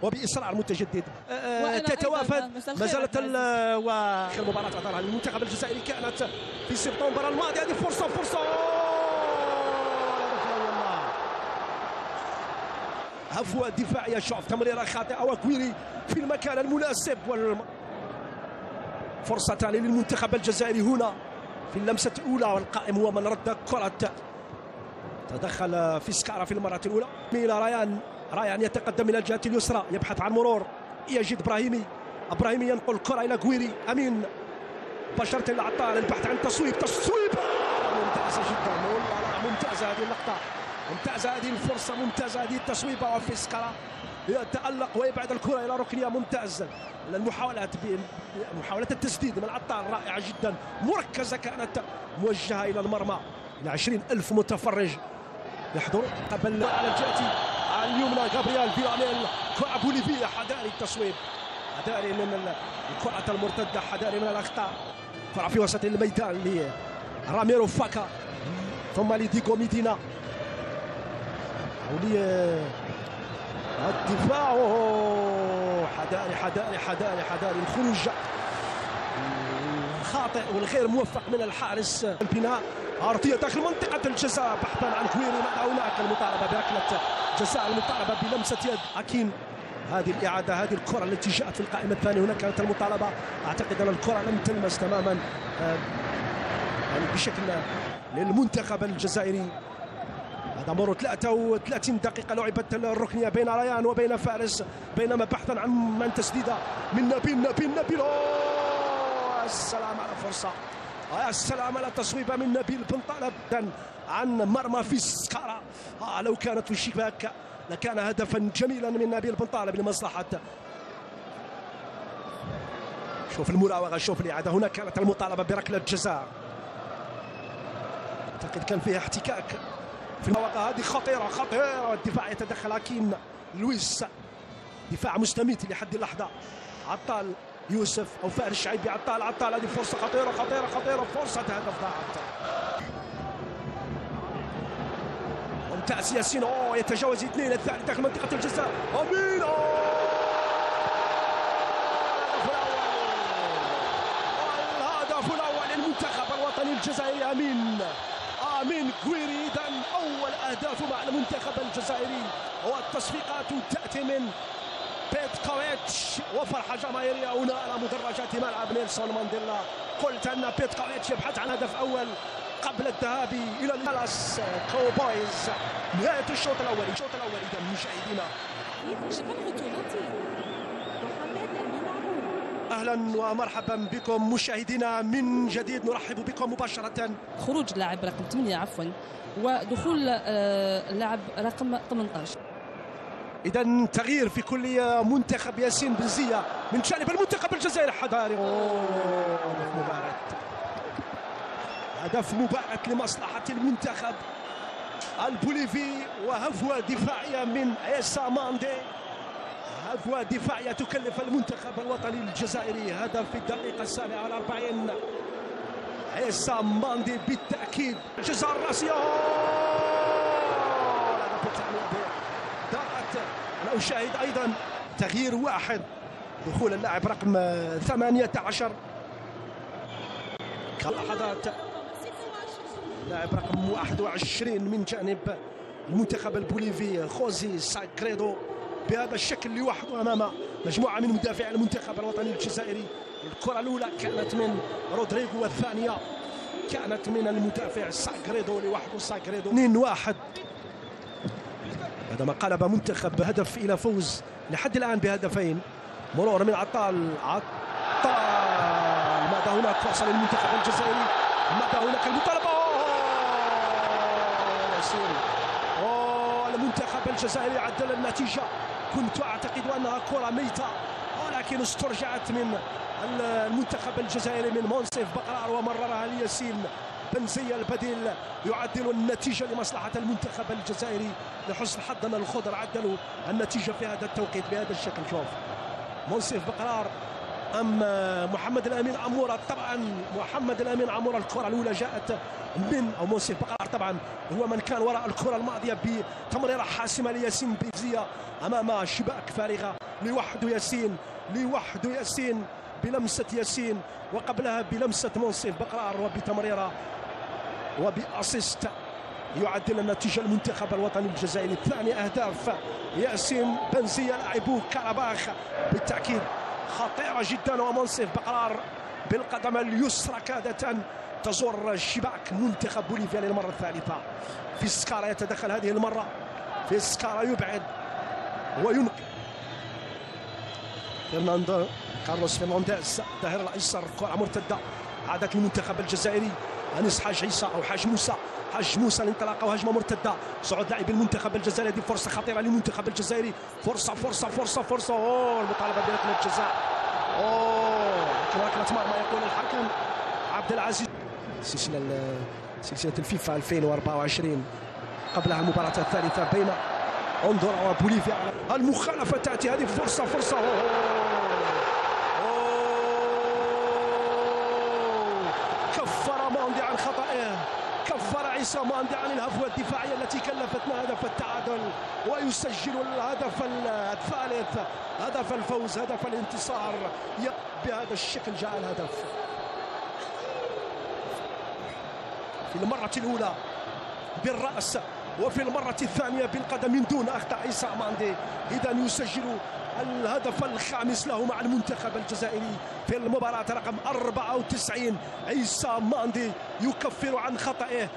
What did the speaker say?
وبإصرار متجدد تتوافد ما زالت المباراة أثارها المنتخب الجزائري كانت في سبتمبر الماضي. هذه فرصة هفوة دفاعية، شوف تمريرة خاطئة وكويري في المكان المناسب فرصتان للمنتخب الجزائري هنا في اللمسة الأولى، والقائم هو من رد كرة. تدخل فيسكارا في المرة الأولى إلى ريان يتقدم إلى الجهة اليسرى يبحث عن مرور، يجد إبراهيمي ينقل الكرة إلى كويري، أمين بشرة العطال البحث عن تصويب ممتازة جدا، ممتازة هذه اللقطة، ممتازة هذه الفرصة، ممتازة هذه التصويبة، وفيسكارا يتألق ويبعد الكرة إلى ركنية. ممتاز محاولات التسديد من عطال رائعة جدا، مركزة كانت موجهة إلى المرمى، إلى 20,000 متفرج يحضر قبل على الجهة اليمنى. غابرييل فيلاميل كرة بوليفية، حذاري التصويب، حذاري من الكرة المرتدة، حذاري من الأخطاء. كرة في وسط الميدان لراميرو فاكا ثم لديغو ميدينا الدفاع. حذاري الخروج خاطئ والغير موفق من الحارس. البناء عرضية داخل منطقة الجزاء بحثا عن كويري، هناك المطالبة بركلة جزاء، المطالبة بلمسة يد أكين. هذه الإعادة، هذه الكرة التي جاءت في القائمة الثانية، هنا كانت المطالبة، أعتقد أن الكرة لم تلمس تماما يعني بشكل للمنتخب الجزائري. هذا مر 33 دقيقة لعبت الركنية بين ريان وبين فارس، بينما بحثا عن من تسديدة من نبيل. السلام على فرصة، السلام على تصويبة من نبيل بن طالب عن مرمى فيسكارا. لو كانت في الشباك لكان هدفا جميلا من نبيل بن طالب لمصلحة. شوف المراوغة، شوف الإعادة، هنا كانت المطالبة بركلة جزاء، أعتقد كان فيها احتكاك في المواقع هذه. خطيرة الدفاع يتدخل أكين لويس، دفاع مستميت لحد اللحظة. عطال يوسف أو فارس الشعيبي، عطال هذه فرصة خطيرة، فرصة هدف ضاعت. ممتاز ياسين، يتجاوز 2 الثاني داخل منطقة الجزاء. أمين الهدف الأول للمنتخب الوطني الجزائري. أمين كويري. إذا أول أهداف مع المنتخب الجزائري، والتصفيقات تأتي من بيتكوفيتش، وفرحة جماهيرية هنا على مدرجات ملعب نيلسون مانديلا. قلت أن بيتكوفيتش يبحث عن هدف أول قبل الذهاب إلى الدالاس كوبويز. نهاية الشوط الأول. إذا مشاهدينا، أهلا ومرحبا بكم مشاهدينا من جديد، نرحب بكم مباشرة. خروج اللاعب رقم 8 ودخول اللاعب رقم 18. إذا تغيير في كل منتخب. ياسين بنزية من جانب المنتخب الجزائري، حذاري هدف مبارك لمصلحة المنتخب البوليفي، وهفوة دفاعية من عيسى ماندي، هفوة دفاعية تكلف المنتخب الوطني الجزائري هدف في الدقيقة 47. عيسى ماندي بالتأكيد. جزاء الراسية ضاعت. أنا أشاهد أيضا تغيير واحد، دخول اللاعب رقم 18 لحظات، لاعب رقم 21 من جانب المنتخب البوليفي خوزي ساغريدو بهذا الشكل لوحده أمام مجموعة من مدافعي المنتخب الوطني الجزائري. الكرة الأولى كانت من رودريغو، والثانية كانت من المدافع ساغريدو لوحده. 2-1 بعدما قلب منتخب هدف إلى فوز لحد الآن بهدفين. مرور من عطال. ماذا هناك فرصة للمنتخب الجزائري، ماذا هناك المطالبة. المنتخب الجزائري عدل النتيجة. كنت أعتقد أنها كرة ميتة، ولكن استرجعت من المنتخب الجزائري من منصف بقرار، ومررها لياسين بنزية البديل. يعدل النتيجة لمصلحة المنتخب الجزائري لحسن حظنا الخضر، عدلوا النتيجة في هذا التوقيت بهذا الشكل. شوف منصف بقرار محمد الامين عموره. طبعا محمد الامين عموره الكره الاولى جاءت من او موسيف بقرار، طبعا هو من كان وراء الكره الماضيه بتمريره حاسمه لياسين بيزيه امام شباك فارغه لوحده ياسين بلمسه ياسين، وقبلها بلمسه منصف بقرار وبتمريره وباسيست يعدل النتيجه المنتخب الوطني الجزائري. ثاني اهداف ياسين بنزيه لاعبو كاراباخ بالتاكيد خطيره جدا، ومنصف بقرار بالقدم اليسرى كادت تزور شباك منتخب بوليفيا للمره الثالثه. في سكارا يتدخل هذه المره، في سكارا يبعد وينقل فرناندو كارلوس فرنانديز ظهير الايسر، كره مرتده عادت المنتخب الجزائري. انس حاج عيسى او حاج موسى الانطلاقه وهجمه مرتده، صعود لاعب المنتخب الجزائري. هذه فرصه خطيره للمنتخب الجزائري، فرصه المطالبه بركله الجزاء. لكن ركله مرمى يقول الحكم عبد العزيز. سلسله الفيفا 2024 قبلها المباراه الثالثه بين اندورا وبوليفيا. المخالفه تاتي، هذه فرصه كفر ماندي عن خطئه، كفر عيسى ماندي عن الهفوه الدفاعيه التي كلفتنا هدف التعادل، ويسجل الهدف الثالث، هدف الفوز، هدف الانتصار. بهذا الشكل جاء الهدف في المره الاولى بالراس وفي المره الثانيه بالقدم من دون اخطاء عيسى ماندي. اذا يسجل الهدف الخامس له مع المنتخب الجزائري في المباراة رقم 94. عيسى ماندي يكفر عن خطئه.